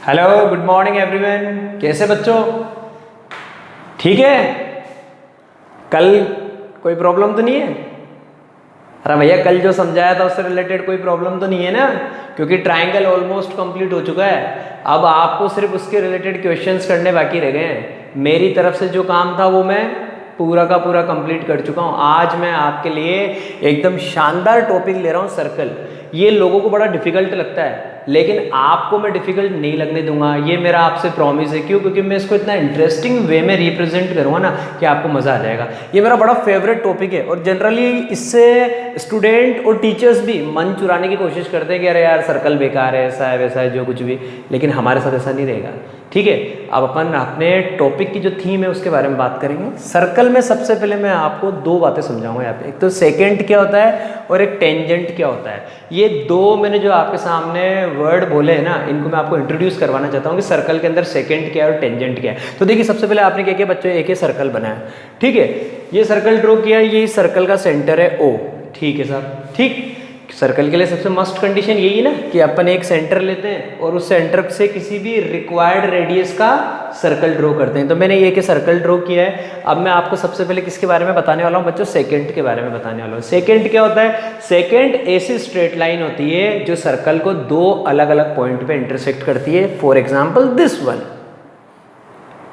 Hello, good morning everyone. कैसे बच्चों? ठीक है। कल कोई प्रॉब्लम तो नहीं है? अरे भैया, कल जो समझाया था उससे रिलेटेड कोई प्रॉब्लम तो नहीं है ना? क्योंकि ट्रायंगल ऑलमोस्ट कंप्लीट हो चुका है। अब आपको सिर्फ उसके रिलेटेड क्वेश्चंस करने बाकी रह गए हैं। मेरी तरफ से जो काम था वो मैं पूरा का पूरा कंप्लीट कर चुका हूँ। आज मैं आपके लिए एकदम शानदार टॉपिक ले रहा हूँ, सर्कल। ये लोगों को बड़ा डिफिकल्ट लगता है, लेकिन आपको मैं डिफिकल्ट नहीं लगने दूंगा, ये मेरा आपसे प्रॉमिस है। क्यों? क्योंकि मैं इसको इतना इंटरेस्टिंग वे में रिप्रेजेंट करूँगा ना कि आपको मज़ा आ जाएगा। ये मेरा बड़ा फेवरेट टॉपिक है और जनरली इससे स्टूडेंट और टीचर्स भी मन चुराने की कोशिश करते हैं कि अरे यार सर्कल बेकार है, ऐसा है वैसा है, जो कुछ भी। लेकिन हमारे साथ ऐसा नहीं रहेगा, ठीक है। अब अपन अपने टॉपिक की जो थीम है उसके बारे में बात करेंगे। सर्कल में सबसे पहले मैं आपको दो बातें समझाऊंगा यहाँ पे। एक तो सेकेंड क्या होता है और एक टेंजेंट क्या होता है। ये दो मैंने जो आपके सामने वर्ड बोले हैं ना, इनको मैं आपको इंट्रोड्यूस करवाना चाहता हूँ कि सर्कल के अंदर सेकेंड क्या है और टेंजेंट क्या है। तो देखिए, सबसे पहले आपने क्या किया बच्चों, एक सर्कल बनाया, ठीक है। ये सर्कल ड्रॉ किया, ये सर्कल का सेंटर है O, ठीक है साहब। ठीक, सर्कल के लिए सबसे मस्ट कंडीशन यही है ना कि अपन एक सेंटर लेते हैं और उस सेंटर से किसी भी रिक्वायर्ड रेडियस का सर्कल ड्रॉ करते हैं। तो मैंने ये कि सर्कल ड्रॉ किया है। अब मैं आपको सबसे पहले किसके बारे में बताने वाला हूँ बच्चों? सेकंड के बारे में बताने वाला हूँ। सेकंड क्या होता है? सेकंड ऐसी स्ट्रेट लाइन होती है जो सर्कल को दो अलग अलग पॉइंट पे इंटरसेक्ट करती है। फॉर एग्जाम्पल दिस वन,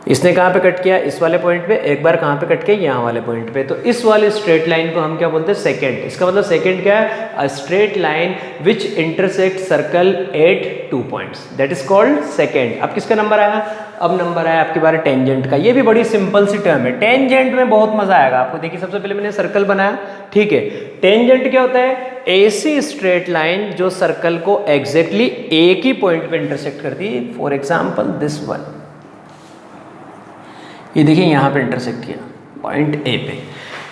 इसने कहाँ पे कट किया? इस वाले पॉइंट पे। एक बार कहाँ पे कट किया? यहाँ वाले पॉइंट पे। तो इस वाले स्ट्रेट लाइन को हम क्या बोलते हैं? सेकंड। इसका मतलब सेकंड क्या है? A straight line which intersect circle eight two points, that is called second. अब किसका नंबर आया? अब नंबर आया आपके बारे टेंजेंट का। ये भी बड़ी सिंपल सी टर्म है। टेंजेंट में बहुत मजा आएगा आपको। देखिए, सबसे पहले मैंने सर्कल बनाया, ठीक है। टेंजेंट क्या होता है? ऐसी स्ट्रेट लाइन जो सर्कल को एग्जैक्टली एक ही पॉइंट पे इंटरसेक्ट करती है। फॉर एग्जाम्पल दिस वन, ये देखिए यहाँ पे इंटरसेक्ट किया पॉइंट ए पे।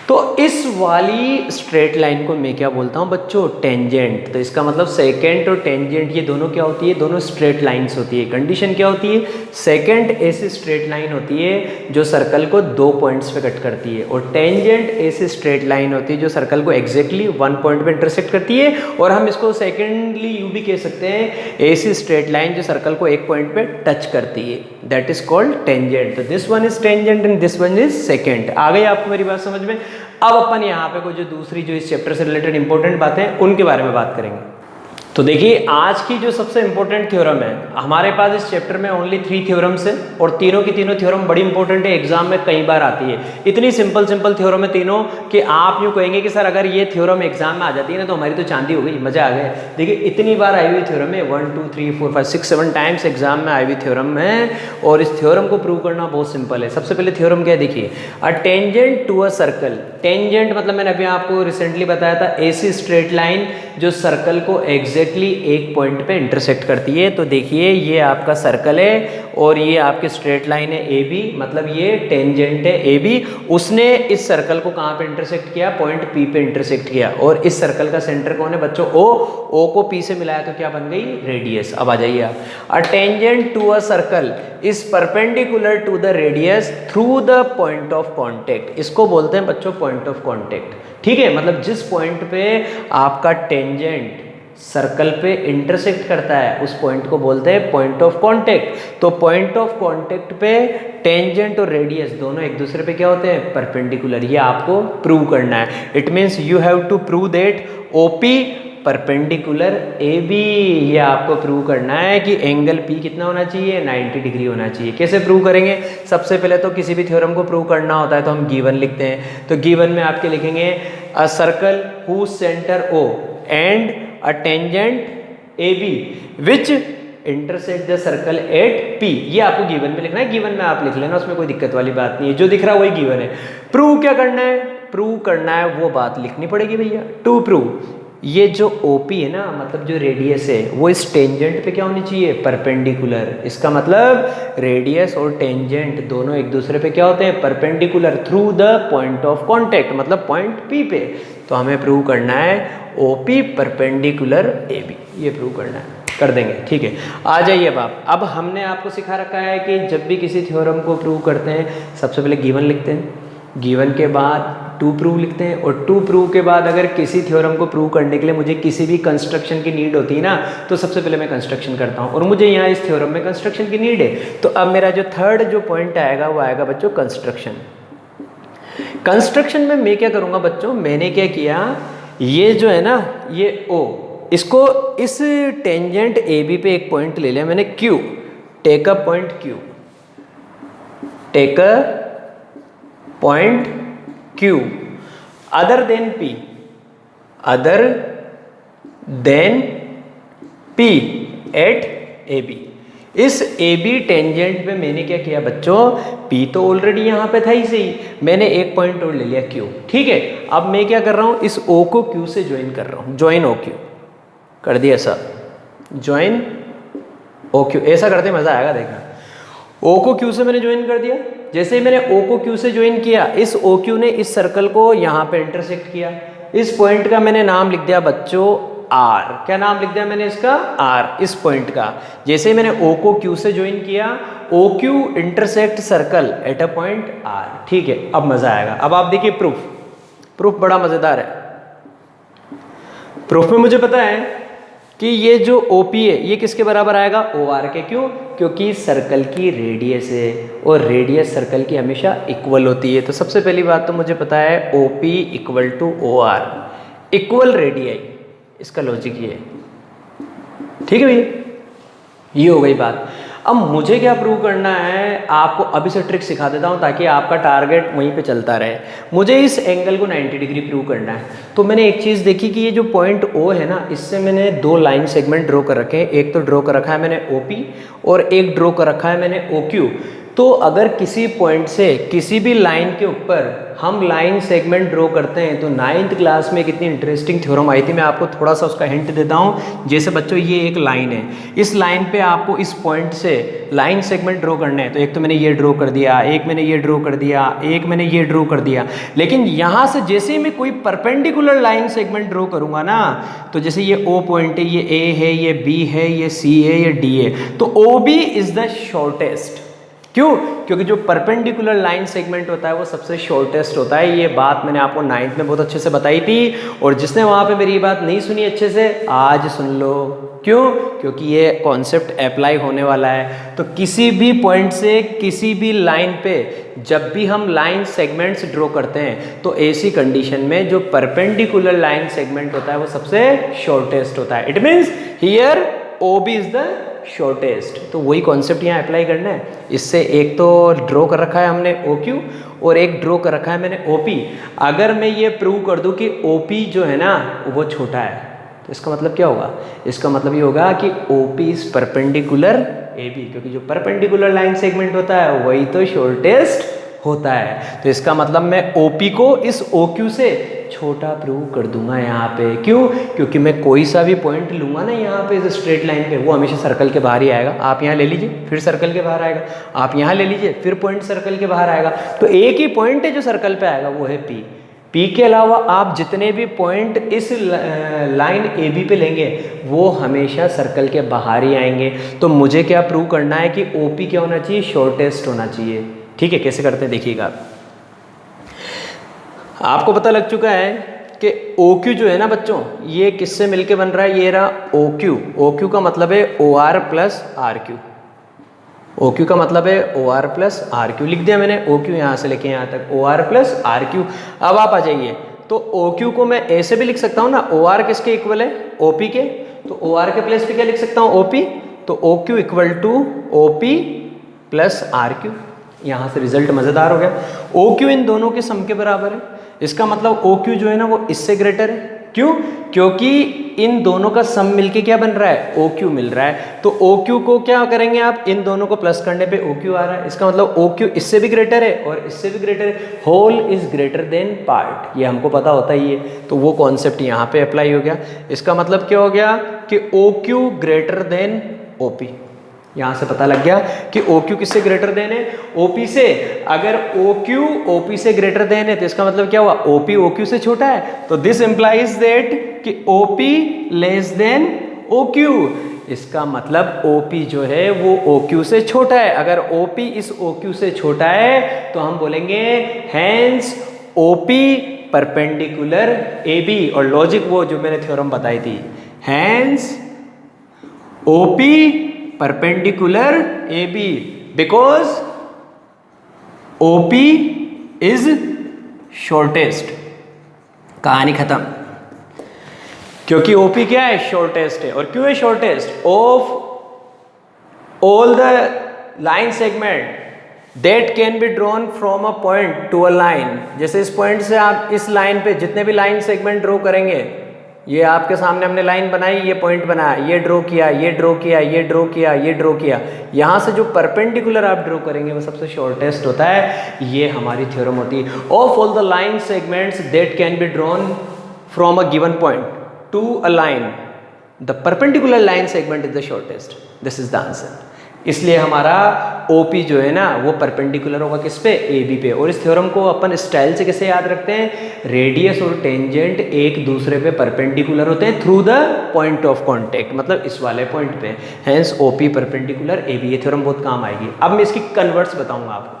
तो इस वाली स्ट्रेट लाइन को मैं क्या बोलता हूँ बच्चों? टेंजेंट। तो इसका मतलब सेकंड और टेंजेंट ये दोनों क्या होती है? दोनों स्ट्रेट लाइंस होती है। कंडीशन क्या होती है? सेकंड ऐसी स्ट्रेट लाइन होती है जो सर्कल को दो पॉइंट्स पे कट करती है, और टेंजेंट ऐसी स्ट्रेट लाइन होती है जो सर्कल को एग्जैक्टली वन पॉइंट पे इंटरसेक्ट करती है। और हम इसको सेकेंडली यू भी कह सकते हैं, ऐसी स्ट्रेट लाइन जो सर्कल को एक पॉइंट पे टच करती है, दैट इज कॉल्ड टेंजेंट। तो this one is tangent and this one is second. आ गई आपको मेरी बात समझ में? अब अपन यहाँ पे कोई जो दूसरी जो इस चैप्टर से रिलेटेड इंपॉर्टेंट बातें हैं उनके बारे में बात करेंगे। तो देखिए, आज की जो सबसे इंपॉर्टेंट थ्योरम है हमारे पास इस चैप्टर में, ओनली 3 थ्योरम्स है और तीनों की तीनों थ्योरम बड़ी इंपॉर्टेंट है, एग्जाम में कई बार आती है। इतनी सिंपल सिंपल थ्योरम है तीनों कि आप यूँ कहेंगे कि सर अगर ये थ्योरम एग्जाम में आ जाती है ना तो हमारी तो चांदी हो गई, मजा आ गया। देखिए, इतनी बार आई हुई थ्योरम है, 1 2 3 4 5 6 7 टाइम्स एग्जाम में आई हुई थ्योरम है। और इस थ्योरम को प्रूव करना बहुत सिंपल है। सबसे पहले थ्योरम क्या है देखिए, a tangent to a circle. Tangent मतलब मैंने अभी आपको रिसेंटली बताया था, ऐसी स्ट्रेट लाइन जो सर्कल को एग्जैक्टली एक पॉइंट पे इंटरसेक्ट करती है। तो देखिए, ये आपका सर्कल है और ये आपकी स्ट्रेट लाइन है ए बी, मतलब ये टेंजेंट है ए बी। उसने इस सर्कल को कहाँ पे इंटरसेक्ट किया? पॉइंट पी पे इंटरसेक्ट किया। और इस सर्कल का सेंटर कौन है बच्चों? ओ। ओ को पी से मिलाया तो क्या बन गई? रेडियस। अब आ जाइए आप, a tangent to a circle is perpendicular to the radius through the point of contact. इसको बोलते हैं बच्चों पॉइंट ऑफ कॉन्टेक्ट, ठीक है। मतलब जिस पॉइंट पे आपका टेंजेंट सर्कल पे इंटरसेक्ट करता है उस पॉइंट को बोलते हैं पॉइंट ऑफ कांटेक्ट। तो पॉइंट ऑफ कांटेक्ट पे टेंजेंट और रेडियस दोनों एक दूसरे पे क्या होते हैं? परपेंडिकुलर। ये आपको प्रूव करना है। It means you have to prove that OP perpendicular A B. ये आपको प्रूव करना है कि एंगल पी कितना होना चाहिए? 90 डिग्री होना चाहिए। कैसे प्रूव करेंगे? सबसे पहले तो किसी भी थ्योरम को प्रूव करना होता है तो हम गिवन लिखते हैं। तो गिवन में आपके लिखेंगे a circle whose centre O and a tangent AB which intersect the circle at P। ये आपको गिवन में लिखना है। गिवन में आप लिख लेना, उसमें कोई दिक्कत वाली बात नहीं है। जो दिख रहा है वही गिवन है। प्रूव क्या करना है? प्रूव करना है वो बात लिखनी पड़ेगी भैया। टू प्रूव, ये जो OP है ना, मतलब जो रेडियस है वो इस टेंजेंट पे क्या होनी चाहिए? परपेंडिकुलर। इसका मतलब रेडियस और टेंजेंट दोनों एक दूसरे पे क्या होते हैं? Perpendicular through the point of contact, मतलब पॉइंट P पे। तो हमें प्रूव करना है OP परपेंडिकुलर AB, ये प्रूव करना है। कर देंगे, ठीक है। आ जाइए अब हमने आपको सिखा रखा है कि जब भी किसी थ्योरम को प्रूव करते हैं सबसे पहले गिवन लिखते हैं। गिवन के बाद टू प्रूव लिखते हैं, और टू प्रूव के बाद अगर किसी थ्योरम को प्रूव करने के लिए मुझे किसी भी कंस्ट्रक्शन की नीड होती है ना, तो सबसे पहले मैं कंस्ट्रक्शन करता हूँ, और मुझे यहाँ इस थ्योरम में कंस्ट्रक्शन की नीड है। तो अब मेरा जो थर्ड जो पॉइंट आएगा वो आएगा बच्चों कंस्ट्रक्शन। कंस्ट्रक्शन में मैं क्या करूँगा बच्चों, मैंने क्या किया, ये जो है ना ये O, इसको इस टेंजेंट AB पे एक पॉइंट ले लिया मैंने Q, take a point Q, take a point Q other than P, other than P at AB। इस AB टेंजेंट पे मैंने क्या किया बच्चों, P तो ऑलरेडी यहाँ पे था ही सही, मैंने एक पॉइंट और ले लिया Q, ठीक है। अब मैं क्या कर रहा हूँ, इस O को Q से ज्वाइन कर रहा हूँ, ज्वाइन OQ कर दिया सर, ज्वाइन OQ, ऐसा करते मज़ा आएगा देखना। O को Q से मैंने ज्वाइन कर दिया, जैसे ही मैंने O को Q से ज्वाइन किया, इस OQ ने इस सर्कल को यहाँ पे इंटरसेक्ट किया। इस पॉइंट का मैंने नाम लिख दिया बच्चों R, क्या नाम लिख दिया मैंने इसका, R, इस पॉइंट का। जैसे ही मैंने O को Q से ज्वाइन किया, OQ intersect circle at a point R, ठीक है। अब मज़ा आएगा। अब आप देखिए प्रूफ, प्रूफ बड़ा मज़ेदार है। प्रूफ में मुझे पता है कि ये जो OP है ये किसके बराबर आएगा, OR के। क्यों, क्योंकि सर्कल की रेडियस है और रेडियस सर्कल की हमेशा इक्वल होती है। तो सबसे पहली बात तो मुझे पता है OP equal to OR, equal radii, इसका लॉजिक ये है, ठीक है भैया, ये हो गई बात। अब मुझे क्या प्रूव करना है, आपको अभी से ट्रिक सिखा देता हूँ ताकि आपका टारगेट वहीं पे चलता रहे। मुझे इस एंगल को 90 डिग्री प्रूव करना है। तो मैंने एक चीज़ देखी कि ये जो पॉइंट O है ना, इससे मैंने दो लाइन सेगमेंट ड्रॉ कर रखे हैं। एक तो ड्रॉ कर रखा है मैंने OP और एक ड्रॉ कर रखा है मैंने OQ। तो अगर किसी पॉइंट से किसी भी लाइन के ऊपर हम लाइन सेगमेंट ड्रॉ करते हैं, तो 9th क्लास में कितनी इंटरेस्टिंग थ्योरम आई थी, मैं आपको थोड़ा सा उसका हिंट देता हूँ। जैसे बच्चों ये एक लाइन है, इस लाइन पे आपको इस पॉइंट से लाइन सेगमेंट ड्रॉ करने हैं। तो एक तो मैंने ये ड्रॉ कर दिया, एक मैंने ये ड्रॉ कर दिया, एक मैंने ये ड्रॉ कर दिया। लेकिन यहाँ से जैसे ही मैं कोई परपेंडिकुलर लाइन सेगमेंट ड्रॉ करूँगा ना, तो जैसे ये O पॉइंट है, ये A है, ये B है, ये C है, ये D है, तो OB इज द शॉर्टेस्ट। क्यों, क्योंकि जो परपेंडिकुलर लाइन सेगमेंट होता है वो सबसे शॉर्टेस्ट होता है। ये बात मैंने आपको 9th में बहुत अच्छे से बताई थी, और जिसने वहाँ पे मेरी बात नहीं सुनी अच्छे से, आज सुन लो। क्यों, क्योंकि ये कॉन्सेप्ट अप्लाई होने वाला है। तो किसी भी पॉइंट से किसी भी लाइन पे जब भी हम लाइन सेगमेंट्स ड्रॉ करते हैं, तो ऐसी कंडीशन में जो परपेंडिकुलर लाइन सेगमेंट होता है वो सबसे शॉर्टेस्ट होता है। It means here OB is the shortest. तो वही कॉन्सेप्ट यहाँ अप्लाई करना है। इससे एक तो ड्रॉ कर रखा है हमने OQ और एक ड्रॉ कर रखा है मैंने OP। अगर मैं ये प्रूव कर दूं कि OP जो है ना वो छोटा है, तो इसका मतलब क्या होगा, इसका मतलब ये होगा कि OP इज परपेंडिकुलर AB, क्योंकि जो परपेंडिकुलर लाइन सेगमेंट होता है वही तो शॉर्टेस्ट होता है। तो इसका मतलब मैं OP को इस OQ से छोटा प्रूव कर दूंगा यहाँ पे। क्यों, क्योंकि मैं कोई सा भी पॉइंट लूंगा ना यहाँ पे इस स्ट्रेट लाइन पे, वो हमेशा सर्कल के बाहर ही आएगा। आप यहाँ ले लीजिए, फिर सर्कल के बाहर आएगा, आप यहाँ ले लीजिए, फिर पॉइंट सर्कल के बाहर आएगा। तो एक ही पॉइंट है जो सर्कल पे आएगा, वो है P के अलावा आप जितने भी पॉइंट इस लाइन AB पे लेंगे वो हमेशा सर्कल के बाहर ही आएंगे। तो मुझे क्या प्रूव करना है कि OP क्या होना चाहिए, शॉर्टेस्ट होना चाहिए। ठीक है, कैसे करते हैं देखिएगा। आपको पता लग चुका है कि OQ जो है ना बच्चों, ये किससे मिलके बन रहा है, ये रहा OQ। OQ का मतलब है OR प्लस RQ। OQ का मतलब है OR प्लस RQ। लिख दिया मैंने OQ यहाँ से लेके यहाँ तक, OR प्लस RQ। अब आप आ जाइए, तो OQ को मैं ऐसे भी लिख सकता हूँ ना, OR किसके इक्वल है, OP के। तो OR के प्लेस पे क्या लिख सकता हूँ, OP। तो OQ equal to OP plus RQ। यहाँ से रिजल्ट मज़ेदार हो गया। OQ इन दोनों के सम के बराबर है। इसका मतलब OQ जो है ना वो इससे ग्रेटर है। क्यों, क्योंकि इन दोनों का सम मिलके क्या बन रहा है, OQ मिल रहा है। तो OQ को क्या करेंगे आप, इन दोनों को प्लस करने पे OQ आ रहा है। इसका मतलब OQ इससे भी ग्रेटर है और इससे भी ग्रेटर है। Whole is greater than part, ये हमको पता होता ही है। तो वो कॉन्सेप्ट यहाँ पे अप्लाई हो गया। इसका मतलब क्या हो गया कि OQ ग्रेटर देन OP। यहाँ से पता लग गया कि OQ किससे ग्रेटर देन है, OP से। अगर OQ OP से ग्रेटर देन है तो इसका मतलब क्या हुआ, OP OQ से छोटा है। तो दिस इंप्लाइज दैट कि OP लेस देन OQ। इसका मतलब OP जो है वो OQ से छोटा है। अगर OP इस OQ से छोटा है तो हम बोलेंगे hence OP perpendicular A B, और लॉजिक वो जो मैंने थ्योरम बताई थी, hence OP perpendicular A B because OP is shortest. कहानी खत्म। क्योंकि OP क्या है, शॉर्टेस्ट है। और क्यों है shortest? Of all the line segment that can be drawn from a point to a line. जैसे इस पॉइंट से आप इस लाइन पे जितने भी लाइन सेगमेंट ड्रॉ करेंगे, ये आपके सामने हमने लाइन बनाई, ये पॉइंट बनाया, ये ड्रॉ किया, ये ड्रॉ किया, ये ड्रॉ किया, ये ड्रॉ किया, यहाँ से जो परपेंडिकुलर आप ड्रॉ करेंगे वो सबसे शॉर्टेस्ट होता है। ये हमारी थ्योरम होती है। Of all the line segments that can be drawn from a given point to a line, the perpendicular line segment is the shortest. This is the answer. इसलिए हमारा OP जो है ना वो परपेंडिकुलर होगा किस पे, AB पे। और इस थ्योरम को अपन स्टाइल से कैसे याद रखते हैं, रेडियस और टेंजेंट एक दूसरे पे परपेंडिकुलर होते हैं through the point of contact, मतलब इस वाले पॉइंट पे। Hence OP perpendicular AB। ये थ्योरम बहुत काम आएगी। अब मैं इसकी कन्वर्ट्स बताऊंगा आपको।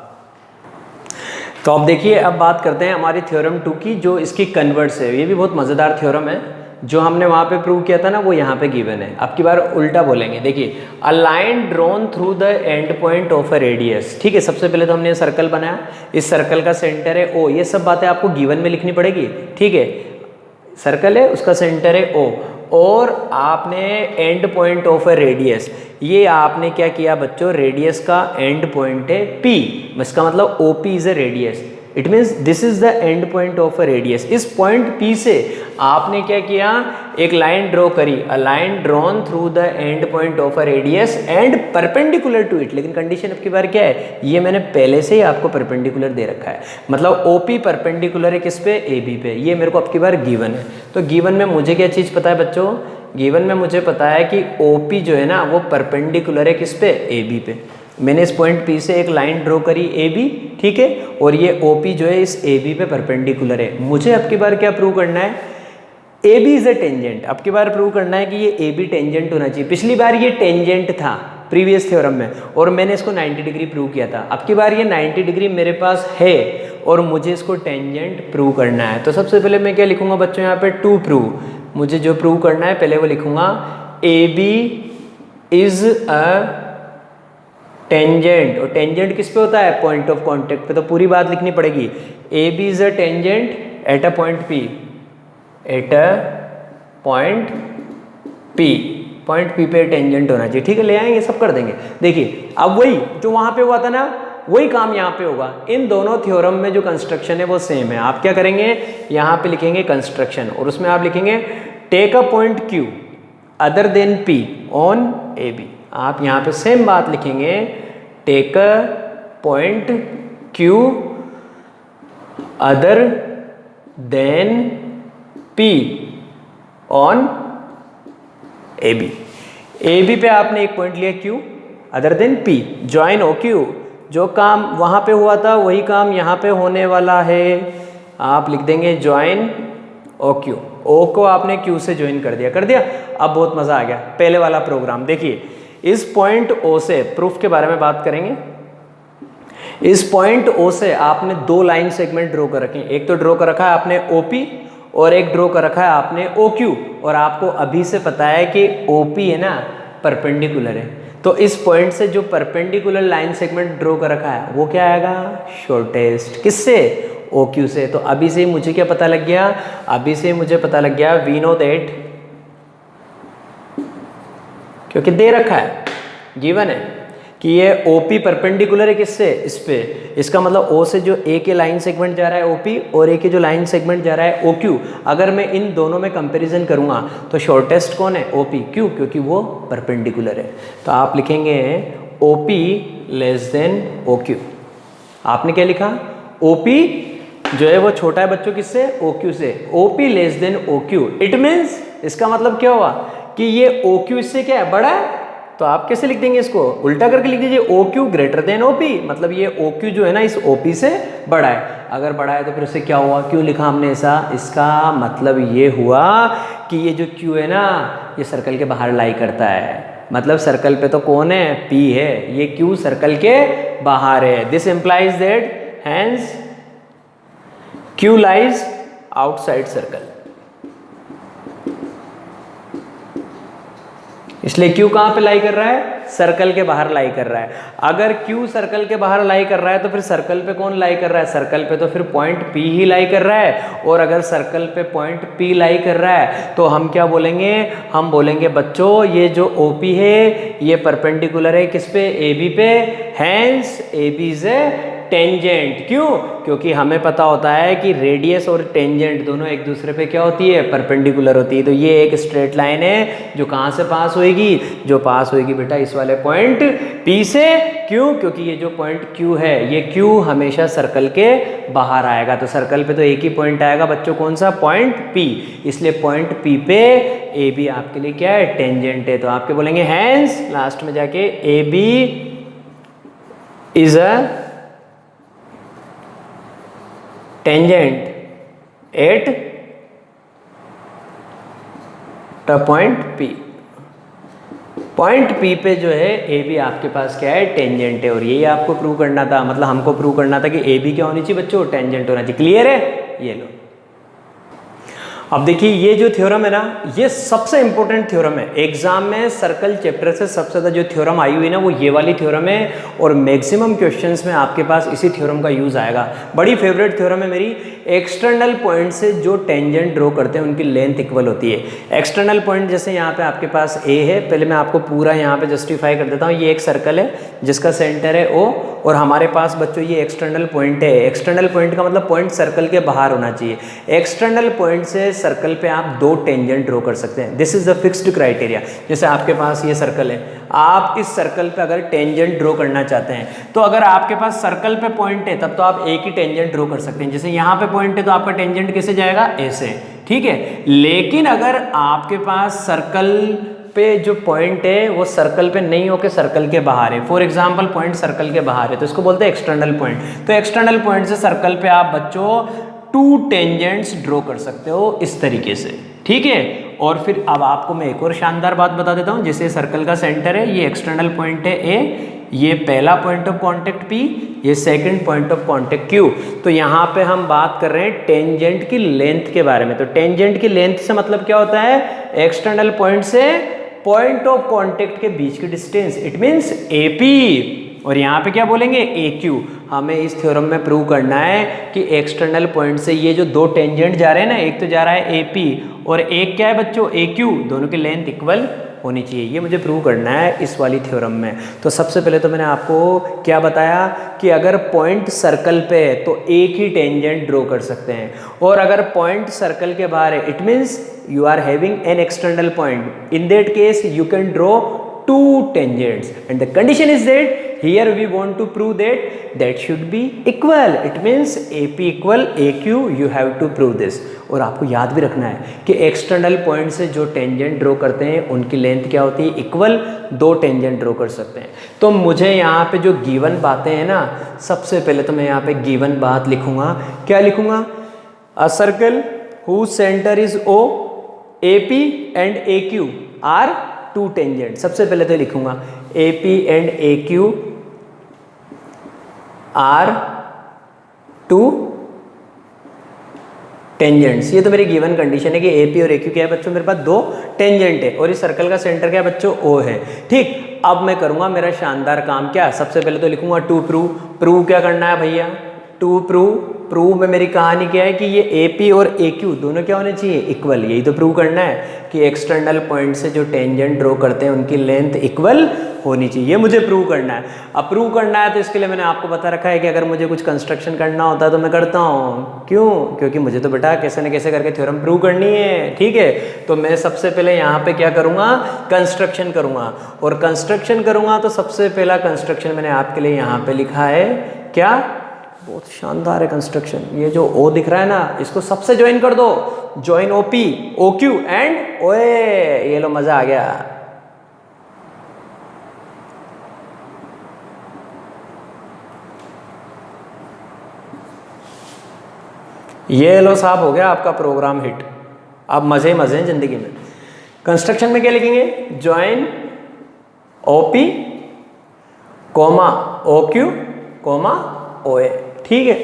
तो अब देखिए, अब बात करते हैं हमारी थ्योरम 2 की, जो इसकी कन्वर्ट्स है। ये भी बहुत मज़ेदार थ्योरम है। जो हमने वहाँ पे प्रूव किया था ना वो यहाँ पे गिवन है। अब की बार उल्टा बोलेंगे। देखिए, अ line drawn through the end point of a radius. ठीक है, सबसे पहले तो हमने सर्कल बनाया, इस सर्कल का सेंटर है O। ये सब बातें आपको गिवन में लिखनी पड़ेगी। ठीक है, सर्कल है, उसका सेंटर है O, और आपने and point of a radius, ये आपने क्या किया बच्चों, रेडियस का एंड पॉइंट है P। इसका मतलब OP is a radius, it means this is the end point of a radius. इस पॉइंट P से आपने क्या किया, एक लाइन ड्रॉ करी, a line drawn through the end point of a radius and perpendicular to it. लेकिन condition अब की बार क्या है, ये मैंने पहले से ही आपको परपेंडिकुलर दे रखा है, मतलब OP परपेंडिकुलर है किस पे, AB पे। ये मेरे को अब की बार गिवन है। तो गिवन में मुझे क्या चीज़ पता है बच्चों, गिवन में मुझे पता है कि OP जो है ना वो परपेंडिकुलर है किस पे, AB पे। मैंने इस पॉइंट P से एक लाइन ड्रॉ करी AB, ठीक है, और ये OP जो है इस AB पे परपेंडिकुलर है। मुझे अब की बार क्या प्रूव करना है, AB इज अ टेंजेंट। अब की बार प्रूव करना है कि ये AB टेंजेंट होना चाहिए। पिछली बार ये टेंजेंट था प्रीवियस थ्योरम में, और मैंने इसको 90 डिग्री प्रूव किया था। अब की बार ये 90 डिग्री मेरे पास है और मुझे इसको टेंजेंट प्रूव करना है। तो सबसे पहले मैं क्या लिखूंगा बच्चों, यहाँ पे टू प्रूव। मुझे जो प्रूव करना है पहले वो लिखूंगा, AB इज अ टेंजेंट। और टेंजेंट किस पे होता है, पॉइंट ऑफ कांटेक्ट पे। तो पूरी बात लिखनी पड़ेगी, AB is a tangent at a point P, at a point P। Point P पे टेंजेंट होना चाहिए। ठीक है, ले आएंगे, सब कर देंगे। देखिए, अब वही जो वहां पे हुआ था ना वही काम यहाँ पे होगा। इन दोनों थ्योरम में जो कंस्ट्रक्शन है वो सेम है। आप क्या करेंगे, यहाँ पे लिखेंगे कंस्ट्रक्शन, और उसमें आप लिखेंगे take a point Q other than P on AB। आप यहाँ पे सेम बात लिखेंगे, take a point Q other than P on AB। AB पे आपने एक पॉइंट लिया Q other than P, join OQ। जो काम वहाँ पे हुआ था वही काम यहाँ पे होने वाला है। आप लिख देंगे ज्वाइन OQ। O को आपने Q से ज्वाइन कर दिया, कर दिया। अब बहुत मज़ा आ गया। पहले वाला प्रोग्राम देखिए, इस पॉइंट O से प्रूफ के बारे में बात करेंगे। इस पॉइंट O से आपने दो लाइन सेगमेंट ड्रॉ कर रखे हैं। एक तो ड्रॉ कर रखा है आपने OP और एक ड्रॉ कर रखा है आपने OQ। और आपको अभी से पता है कि OP है ना परपेंडिकुलर है, तो इस पॉइंट से जो परपेंडिकुलर लाइन सेगमेंट ड्रॉ कर रखा है वो क्या आएगा, शॉर्टेस्ट। किससे, OQ से। तो अभी से मुझे क्या पता लग गया, अभी से मुझे पता लग गया, वी नो दैट, क्योंकि दे रखा है, गिवन है कि ये OP परपेंडिकुलर है किससे, इस पे। इसका मतलब O से जो A के लाइन सेगमेंट जा रहा है OP और A के जो लाइन सेगमेंट जा रहा है OQ, अगर मैं इन दोनों में कंपैरिजन करूंगा तो शॉर्टेस्ट कौन है, OP। क्यों, क्योंकि वो परपेंडिकुलर है। तो आप लिखेंगे OP लेस देन OQ। आपने क्या लिखा, OP जो है वो छोटा है बच्चों किससे, OQ से। OP less than OQ, it means इसका मतलब क्या हुआ कि ये OQ इससे क्या है, बड़ा है। तो आप कैसे लिख देंगे, इसको उल्टा करके लिख दीजिए, OQ ग्रेटर देन OP, मतलब ये OQ जो है ना इस OP से बड़ा है। अगर बड़ा है तो फिर उससे क्या हुआ, क्यों लिखा हमने ऐसा, इसका मतलब ये हुआ कि ये जो Q है ना ये सर्कल के बाहर लाई करता है। मतलब सर्कल पे तो कौन है, P है, ये Q सर्कल के बाहर है। This implies that hence Q lies outside circle. इसलिए Q कहाँ पे लाई कर रहा है? सर्कल के बाहर लाई कर रहा है। अगर Q सर्कल के बाहर लाई कर रहा है तो फिर सर्कल पे कौन लाई कर रहा है? सर्कल पे तो फिर पॉइंट P ही लाई कर रहा है। और अगर सर्कल पे पॉइंट P लाई कर रहा है तो हम क्या बोलेंगे? हम बोलेंगे बच्चों ये जो OP है ये परपेंडिकुलर है किस पे? AB पे। Hence AB is a tangent. क्यों? क्योंकि हमें पता होता है कि रेडियस और टेंजेंट दोनों एक दूसरे पे क्या होती है? परपेंडिकुलर होती है। तो ये एक स्ट्रेट लाइन है जो कहाँ से पास होएगी? जो पास होएगी बेटा इस वाले पॉइंट P से। क्यों? क्योंकि ये जो पॉइंट Q है ये Q हमेशा सर्कल के बाहर आएगा। तो सर्कल पे तो एक ही पॉइंट आएगा बच्चों, कौन सा? Point P। इसलिए पॉइंट P पे AB आपके लिए क्या है? टेंजेंट है। तो आपके बोलेंगे हैंस लास्ट में जाके AB is a tangent at the point P। Point P पे जो है AB आपके पास क्या है? टेंजेंट है। और यही आपको प्रूव करना था, मतलब हमको प्रूव करना था कि AB क्या होनी चाहिए बच्चों? टेंजेंट होना चाहिए। क्लियर है? ये लो। अब देखिए ये जो थ्योरम है ना ये सबसे इंपॉर्टेंट थ्योरम है एग्जाम में। सर्कल चैप्टर से सबसे ज़्यादा जो थ्योरम आई हुई ना वो ये वाली थ्योरम है। और मैक्सिमम क्वेश्चंस में आपके पास इसी थ्योरम का यूज़ आएगा। बड़ी फेवरेट थ्योरम है मेरी। एक्सटर्नल पॉइंट से जो टेंजेंट ड्रॉ करते हैं उनकी लेंथ इक्वल होती है। एक्सटर्नल पॉइंट जैसे यहाँ पे आपके पास A है, पहले मैं आपको पूरा यहाँ पे जस्टिफाई कर देता हूँ। ये एक सर्कल है जिसका सेंटर है O और हमारे पास बच्चों ये एक्सटर्नल पॉइंट है। एक्सटर्नल पॉइंट का मतलब पॉइंट सर्कल के बाहर होना चाहिए। एक्सटर्नल पॉइंट से सर्कल पे आप दो टेंजेंट ड्रॉ कर सकते हैं। This is the fixed criteria. जैसे आपके पास ये सर्कल है, आप इस सर्कल पे अगर टेंजेंट ड्रॉ करना चाहते हैं तो अगर आपके पास सर्कल पे पॉइंट है तब तो आप एक ही टेंजेंट ड्रॉ कर सकते हैं। जैसे यहाँ पे पॉइंट है तो आपका टेंजेंट कैसे जाएगा? ऐसे, ठीक है। लेकिन अगर आपके पास सर्कल पे जो पॉइंट है वो सर्कल पे नहीं होकर सर्कल के बाहर है, फॉर एग्जांपल पॉइंट सर्कल के बाहर है, तो इसको बोलते हैं एक्सटर्नल पॉइंट। तो एक्सटर्नल पॉइंट से सर्कल पे आप बच्चों टू टेंजेंट्स ड्रॉ कर सकते हो इस तरीके से, ठीक है। और फिर अब आपको मैं एक और शानदार बात बता देता हूँ। जैसे सर्कल का सेंटर है, ये एक्सटर्नल पॉइंट है A, ये पहला पॉइंट ऑफ कांटेक्ट P, ये second point of contact Q। तो यहाँ पे हम बात कर रहे हैं टेंजेंट की लेंथ के बारे में। तो टेंजेंट की लेंथ से मतलब क्या होता है? एक्सटर्नल पॉइंट से पॉइंट ऑफ कांटेक्ट के बीच की डिस्टेंस, इट मींस AP। और यहाँ पे क्या बोलेंगे? AQ। हमें इस थ्योरम में प्रूव करना है कि एक्सटर्नल पॉइंट से ये जो दो टेंजेंट जा रहे हैं ना, एक तो जा रहा है AP और एक क्या है बच्चों? AQ, दोनों की लेंथ इक्वल होनी चाहिए। ये मुझे प्रूव करना है इस वाली थ्योरम में। तो सबसे पहले तो मैंने आपको क्या बताया कि अगर पॉइंट सर्कल पे है तो एक ही टेंजेंट ड्रॉ कर सकते हैं, और अगर पॉइंट सर्कल के बाहर है it means you are having an external point. In that case you can draw two tangents and the condition is that here we want to prove that should be equal. It means AP equal AQ, you have to prove this. और आपको याद भी रखना है कि external point से जो tangent draw करते हैं उनकी लेंथ क्या होती है? इक्वल। दो टेंजेंट ड्रॉ कर सकते हैं। तो मुझे यहाँ पे जो गिवन बातें हैं ना, सबसे पहले तो मैं यहाँ पे गिवन बात लिखूंगा। क्या लिखूंगा? A circle whose center is O, AP and AQ are two tangent. सबसे पहले तो लिखूंगा AP and AQ are two tangents. ये तो मेरी गिवन कंडीशन है कि AP और AQ क्या है बच्चों? मेरे पास दो टेंजेंट है और इस सर्कल का सेंटर क्या है बच्चों? O है, ठीक। अब मैं करूंगा मेरा शानदार काम। क्या? सबसे पहले तो लिखूंगा टू प्रूव। प्रूव क्या करना है भैया? टू प्रूव में मेरी कहानी क्या है कि ये AP और AQ दोनों क्या होने चाहिए? इक्वल। यही तो प्रूव करना है कि एक्सटर्नल पॉइंट से जो टेंजेंट ड्रॉ करते हैं उनकी लेंथ इक्वल होनी चाहिए। ये मुझे प्रूव करना है। अब प्रूव करना है तो इसके लिए मैंने आपको बता रखा है कि अगर मुझे कुछ कंस्ट्रक्शन करना होता है तो मैं करता हूँ। क्यों? क्योंकि मुझे तो बेटा कैसे न कैसे करके थ्योरम प्रूव करनी है, ठीक है। तो मैं सबसे पहले यहाँ पे क्या करूँगा? कंस्ट्रक्शन करूँगा। और कंस्ट्रक्शन करूँगा तो सबसे पहला कंस्ट्रक्शन मैंने आपके लिए यहाँ पे लिखा है। क्या? बहुत शानदार है कंस्ट्रक्शन। ये जो O दिख रहा है ना, इसको सबसे ज्वाइन कर दो। Join OP, OQ and OA। ये लो, मजा आ गया। ये लो साहब, हो गया आपका प्रोग्राम हिट। अब मजे मजे हैं जिंदगी में। कंस्ट्रक्शन में क्या लिखेंगे? Join OP comma OQ comma OA, ठीक है।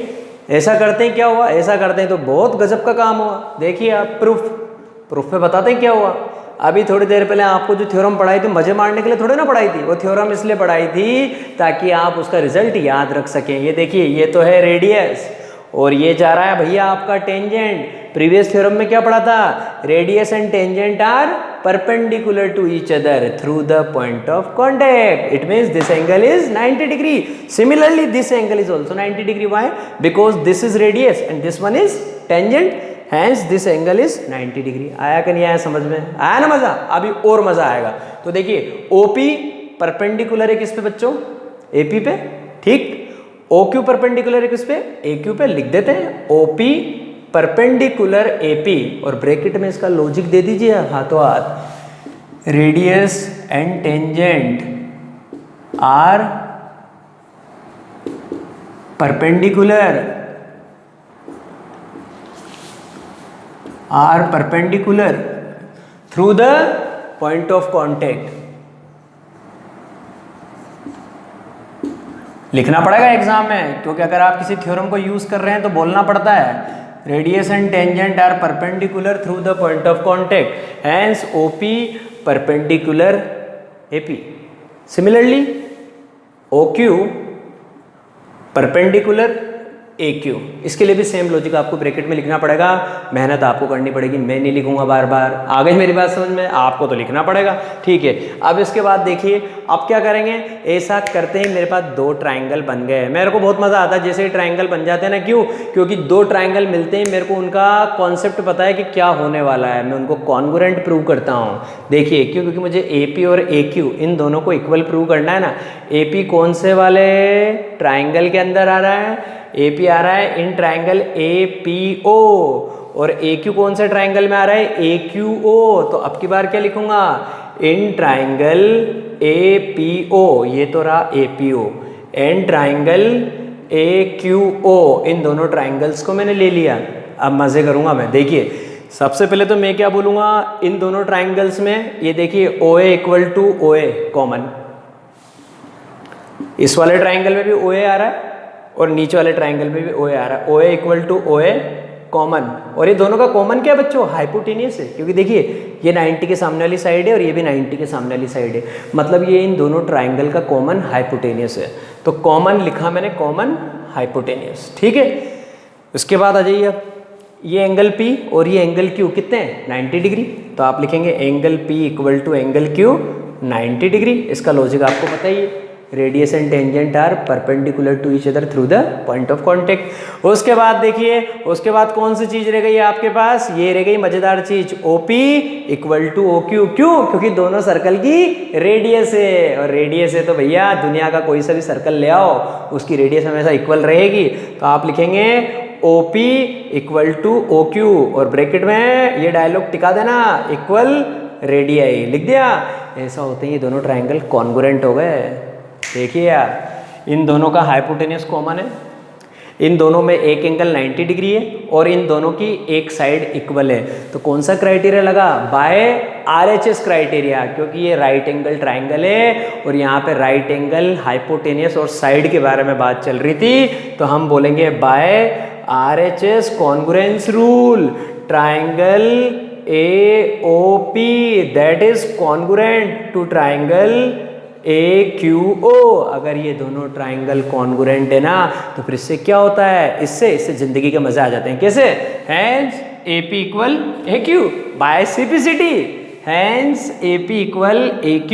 ऐसा करते हैं क्या हुआ, ऐसा करते हैं तो बहुत गजब का काम हुआ। देखिए आप प्रूफ में बताते हैं क्या हुआ। अभी थोड़ी देर पहले आपको जो थ्योरम पढ़ाई थी मजे मारने के लिए थोड़ी ना पढ़ाई थी, वो थ्योरम इसलिए पढ़ाई थी ताकि आप उसका रिजल्ट याद रख सकें। ये देखिए ये तो है रेडियस और ये जा रहा है भैया आपका टेंजेंट। प्रीवियस थ्योरम में क्या पढ़ा था, radius and tangent are perpendicular to each other through the point of contact. It means this angle is 90 degree. Similarly this angle is also 90 degree. Why? Because this is radius and this one is tangent, hence this angle is 90 degree. आया कि नहीं आया समझ में? आया ना मजा? अभी और मजा आएगा। तो देखिए ओपी परपेंडिकुलर है किस पे बच्चों, एपी पे, ठीक। OQ परपेंडिकुलर है किस पे, AQ पे। लिख देते हैं OP परपेंडिकुलर AP और ब्रैकेट में इसका लॉजिक दे दीजिए हाथों हाथ। Radius and tangent are perpendicular through the point of contact. लिखना पड़ेगा एग्जाम में, क्योंकि अगर आप किसी थ्योरम को यूज कर रहे हैं तो बोलना पड़ता है radius and tangent are perpendicular through the point of contact, hence OP perpendicular AP। Similarly OQ perpendicular AQ। इसके लिए भी सेम लॉजिक आपको ब्रैकेट में लिखना पड़ेगा। मेहनत आपको करनी पड़ेगी, मैं नहीं लिखूंगा बार बार। आ गई मेरी बात समझ में? आपको तो लिखना पड़ेगा, ठीक है। अब इसके बाद देखिए अब क्या करेंगे, ऐसा करते ही मेरे पास दो ट्राइंगल बन गए। मेरे को बहुत मजा आता है जैसे ही ट्राइंगल बन जाते हैं ना। क्यों? क्योंकि दो ट्राइंगल मिलते ही मेरे को उनका कॉन्सेप्ट पता है कि क्या होने वाला है। मैं उनको कॉन्ग्रुएंट प्रूव करता हूँ। देखिए क्यों? क्योंकि मुझे AP और AQ इन दोनों को इक्वल प्रूव करना है ना। AP कौन से वाले ट्राइंगल के अंदर आ रहा है? AP आ रहा है इन ट्राइंगल APO। और AQ कौन से ट्राइंगल में आ रहा है? AQO। तो अब की बार क्या लिखूंगा? इन ट्राइंगल APO, ये तो रहा APO, एंड ट्राइंगल AQO। इन दोनों ट्राइंगल्स को मैंने ले लिया। अब मजे करूंगा मैं। देखिए सबसे पहले तो मैं क्या बोलूंगा, इन दोनों ट्राइंगल्स में ये देखिए OA equal to OA common. इस वाले ट्राइंगल में भी OA आ रहा है और नीचे वाले ट्राइंगल में भी OA आ रहा है। OA equal to OA common. और ये दोनों का कॉमन क्या है बच्चों? हाइपोटेनियस है। क्योंकि देखिए ये 90 के सामने वाली साइड है और ये भी 90 के सामने वाली साइड है, मतलब ये इन दोनों ट्राइंगल का कॉमन हाइपोटेनियस है। तो कॉमन लिखा मैंने, कॉमन हाइपोटेनियस, ठीक है। उसके बाद आ जाइए, अब ये एंगल P और ये एंगल Q कितने हैं? 90 डिग्री। तो आप लिखेंगे angle P equal to angle Q 90 degree. इसका लॉजिक आपको पता ही है, radius and tangent are perpendicular to each other through the point of contact. उसके बाद देखिए, उसके बाद कौन सी चीज रह गई आपके पास? ये रह गई मजेदार चीज, OP इक्वल टू OQ। क्यों? क्योंकि दोनों सर्कल की रेडियस है, और रेडियस है तो भैया दुनिया का कोई सा भी सर्कल ले आओ उसकी रेडियस हमेशा इक्वल रहेगी। तो आप लिखेंगे OP इक्वल टू OQ और ब्रैकेट में ये डायलॉग टिका देना, इक्वल रेडियाई। लिख दिया। ऐसा होते ही ये दोनों ट्राइंगल कॉन्ग्रुएंट हो गए। देखिए यार, इन दोनों का हाइपोटेनियस कॉमन है, इन दोनों में एक एंगल 90 डिग्री है और इन दोनों की एक साइड इक्वल है। तो कौन सा क्राइटेरिया लगा? बाय RHS क्राइटेरिया, क्योंकि ये राइट एंगल ट्राइंगल है और यहाँ पे राइट एंगल हाइपोटेनियस और साइड के बारे में बात चल रही थी। तो हम बोलेंगे by RHS congruence rule, triangle AOP that is congruent to triangle AQO। अगर ये दोनों ट्राइंगल कॉन्ग्रुएंट है ना, तो फिर इससे क्या होता है? इससे जिंदगी के मजे आ जाते हैं। कैसे? Hence AP equal AQ by simplicity, hence AP equal AQ,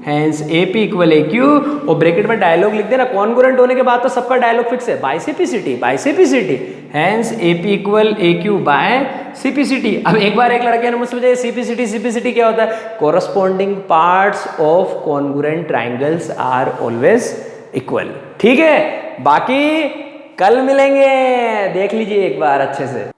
hence AP equal AQ और ब्रैकेट में डायलॉग लिख देना। कॉन्ग्रुएंट होने के बाद तो सबका डायलॉग फिक्स है, by simplicity, by simplicity, hence AP equal AQ by simplicity. अब एक बार एक लड़के ने मुझसे पूछा सिंप्लिसिटी क्या होता है? Corresponding parts of congruent triangles are always equal. ठीक है, बाकी कल मिलेंगे, देख लीजिए एक बार अच्छे से।